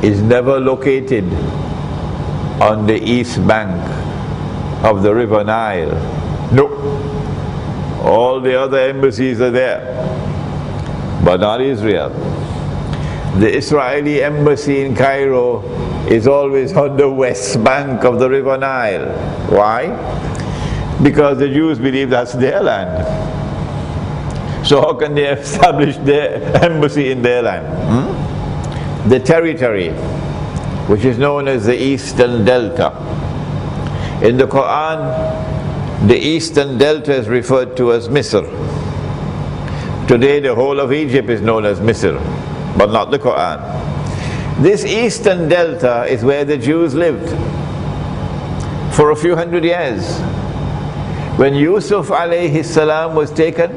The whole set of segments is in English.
is never located on the east bank of the river Nile. No. All the other embassies are there, but not Israel. The Israeli embassy in Cairo is always on the west bank of the river Nile. Why? Because the Jews believe that's their land. So how can they establish their embassy in their land? The territory, which is known as the Eastern Delta. In the Quran, the Eastern Delta is referred to as Misr. Today the whole of Egypt is known as Misr, but not the Quran. This Eastern Delta is where the Jews lived for a few hundred years. When Yusuf alayhi salam was taken,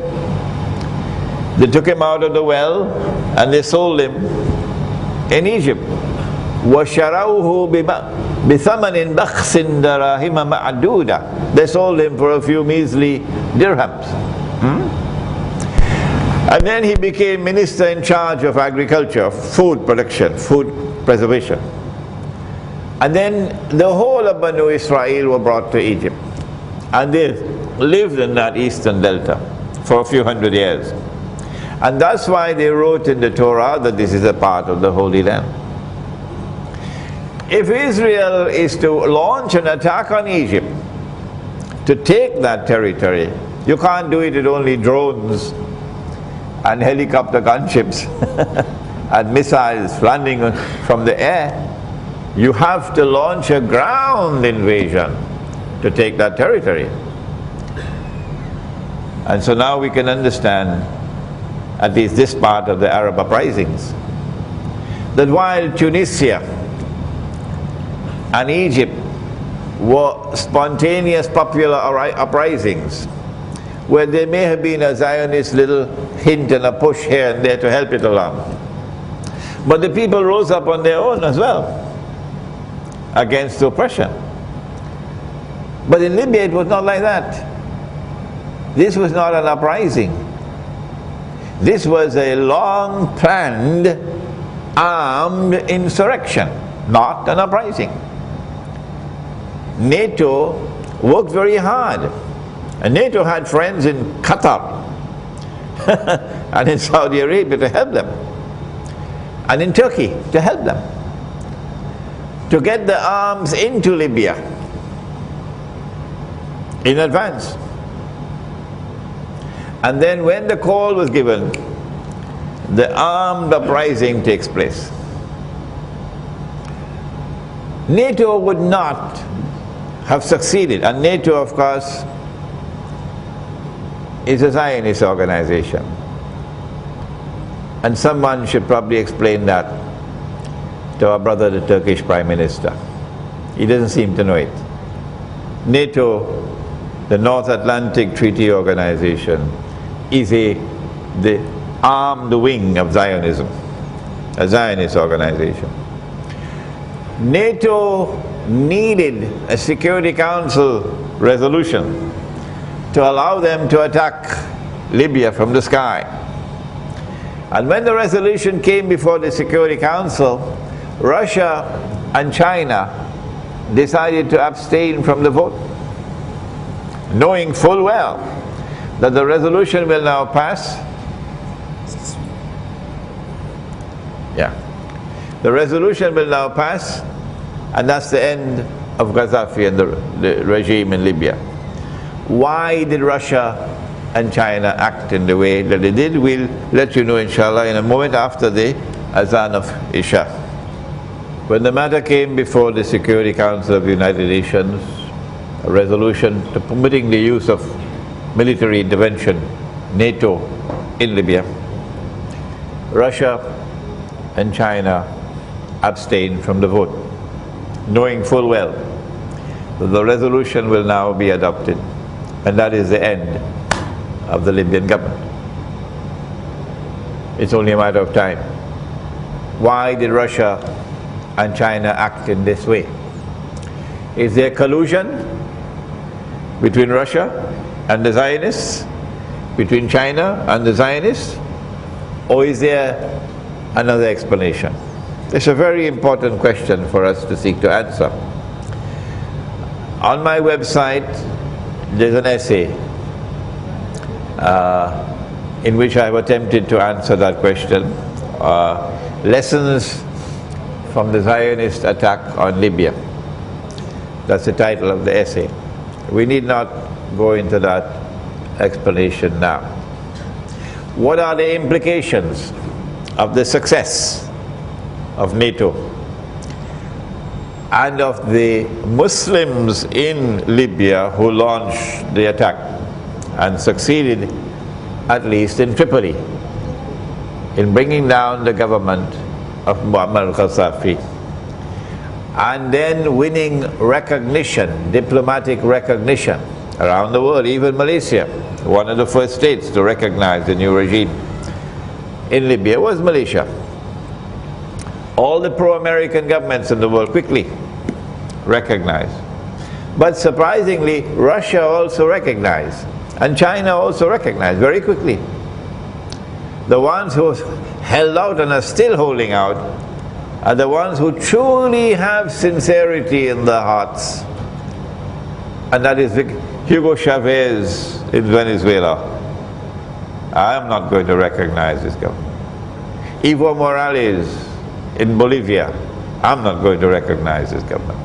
they took him out of the well and they sold him in Egypt. وَشَرَوْهُ بِثَمَنٍ بَخْسٍ دَرَاهِمَ مَعْدُودَ. They sold him for a few measly dirhams. And then he became minister in charge of agriculture, food production, food preservation. And then the whole of Banu Israel were brought to Egypt. And they lived in that Eastern Delta for a few hundred years. And that's why they wrote in the Torah that this is a part of the Holy Land. If Israel is to launch an attack on Egypt, to take that territory, you can't do it with only drones and helicopter gunships and missiles landing from the air. You have to launch a ground invasion to take that territory. And so now we can understand, at least this part of the Arab uprisings, that while Tunisia and Egypt were spontaneous popular uprisings, where there may have been a Zionist little hint and a push here and there to help it along, but the people rose up on their own as well against oppression. But in Libya it was not like that. This was not an uprising. This was a long planned armed insurrection, not an uprising. NATO worked very hard, and NATO had friends in Qatar and in Saudi Arabia to help them, and in Turkey to help them to get the arms into Libya in advance. And then when the call was given, the armed uprising takes place. NATO would not have succeeded, and NATO, of course, is a Zionist organization. And someone should probably explain that to our brother, the Turkish Prime Minister. He doesn't seem to know it. NATO, the North Atlantic Treaty Organization, is the armed wing of Zionism, a Zionist organization. NATO needed a Security Council resolution to allow them to attack Libya from the sky. And when the resolution came before the Security Council, Russia and China decided to abstain from the vote, knowing full well that the resolution will now pass. The resolution will now pass, and that's the end of Gaddafi and the regime in Libya. Why did Russia and China act in the way that they did? We'll let you know, inshallah, in a moment after the Azan of Isha. When the matter came before the Security Council of the United Nations, a resolution to permitting the use of military intervention, NATO, in Libya, Russia and China abstained from the vote, knowing full well that the resolution will now be adopted, and that is the end of the Libyan government. It's only a matter of time. Why did Russia and China act in this way? Is there collusion between Russia and the Zionists, between China and the Zionists, or is there another explanation? It's a very important question for us to seek to answer. On my website, there's an essay in which I have attempted to answer that question. Lessons from the Zionist attack on Libya. That's the title of the essay. We need not go into that explanation now. What are the implications of the success of NATO and of the Muslims in Libya who launched the attack and succeeded, at least in Tripoli, in bringing down the government of Muammar al-Gaddafi, and then winning recognition, diplomatic recognition around the world, even Malaysia, one of the first states to recognize the new regime in Libya was Malaysia. All the pro-American governments in the world quickly recognized. But surprisingly, Russia also recognized, and China also recognized very quickly. The ones who held out and are still holding out are the ones who truly have sincerity in their hearts. And that is Hugo Chavez in Venezuela. I am not going to recognize this government. Evo Morales in Bolivia. I'm not going to recognize this government.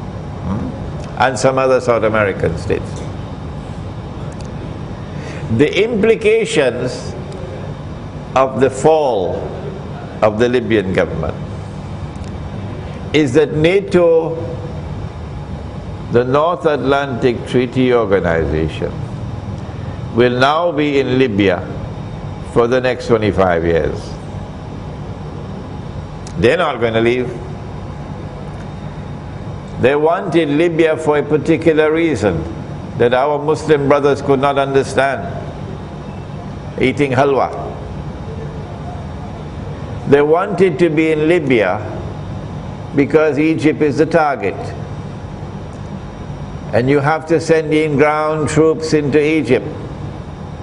And some other South American states. The implications of the fall of the Libyan government is that NATO, the North Atlantic Treaty Organization, will now be in Libya for the next 25 years. They're not going to leave. They wanted Libya for a particular reason that our Muslim brothers could not understand. Eating halwa. They wanted to be in Libya because Egypt is the target. And you have to send in ground troops into Egypt.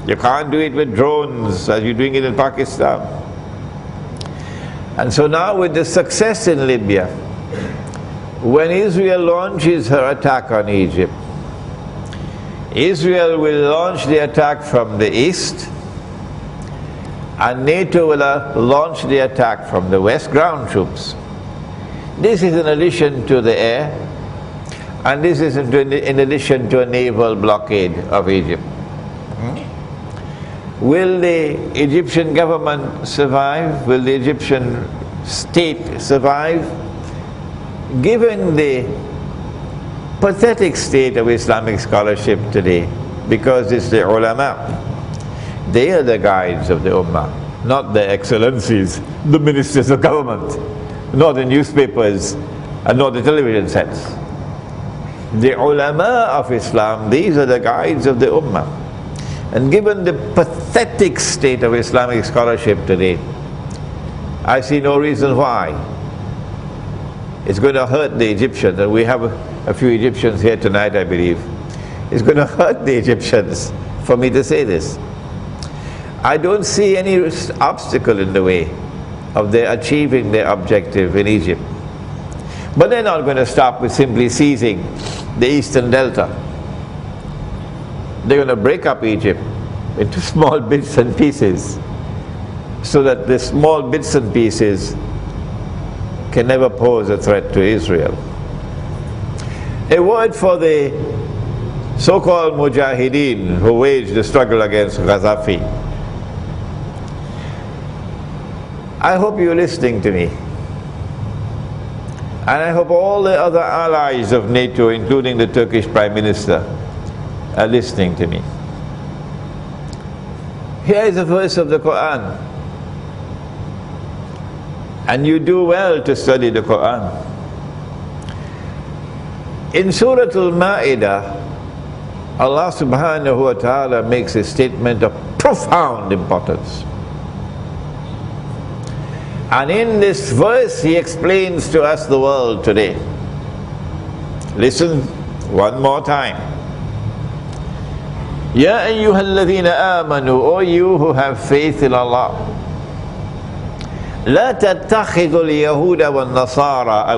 You can't do it with drones as you're doing it in Pakistan. And so now with the success in Libya, when Israel launches her attack on Egypt, Israel will launch the attack from the east, and NATO will launch the attack from the west, ground troops. This is in addition to the air, and this is in addition to a naval blockade of Egypt. Will the Egyptian government survive? Will the Egyptian state survive? Given the pathetic state of Islamic scholarship today, because it's the ulama, they are the guides of the ummah, not the excellencies, the ministers of government, not the newspapers, and not the television sets. The ulama of Islam, these are the guides of the ummah. And given the pathetic state of Islamic scholarship today, I see no reason why it's going to hurt the Egyptians. And we have a few Egyptians here tonight, I believe. It's going to hurt the Egyptians for me to say this. I don't see any obstacle in the way of their achieving their objective in Egypt. But they're not going to stop with simply seizing the Eastern Delta. They're going to break up Egypt into small bits and pieces so that the small bits and pieces can never pose a threat to Israel. A word for the so-called mujahideen who waged the struggle against Gaddafi. I hope you're listening to me. And I hope all the other allies of NATO, including the Turkish Prime Minister, are listening to me. Here is a verse of the Quran. And you do well to study the Quran. In Surah Al-Ma'idah, Allah subhanahu wa ta'ala makes a statement of profound importance. And in this verse, He explains to us the world today. Listen one more time. Ya ayyuhalladhina amanu, O you who have faith in Allah. لا تتخذوا اليهود والنصارى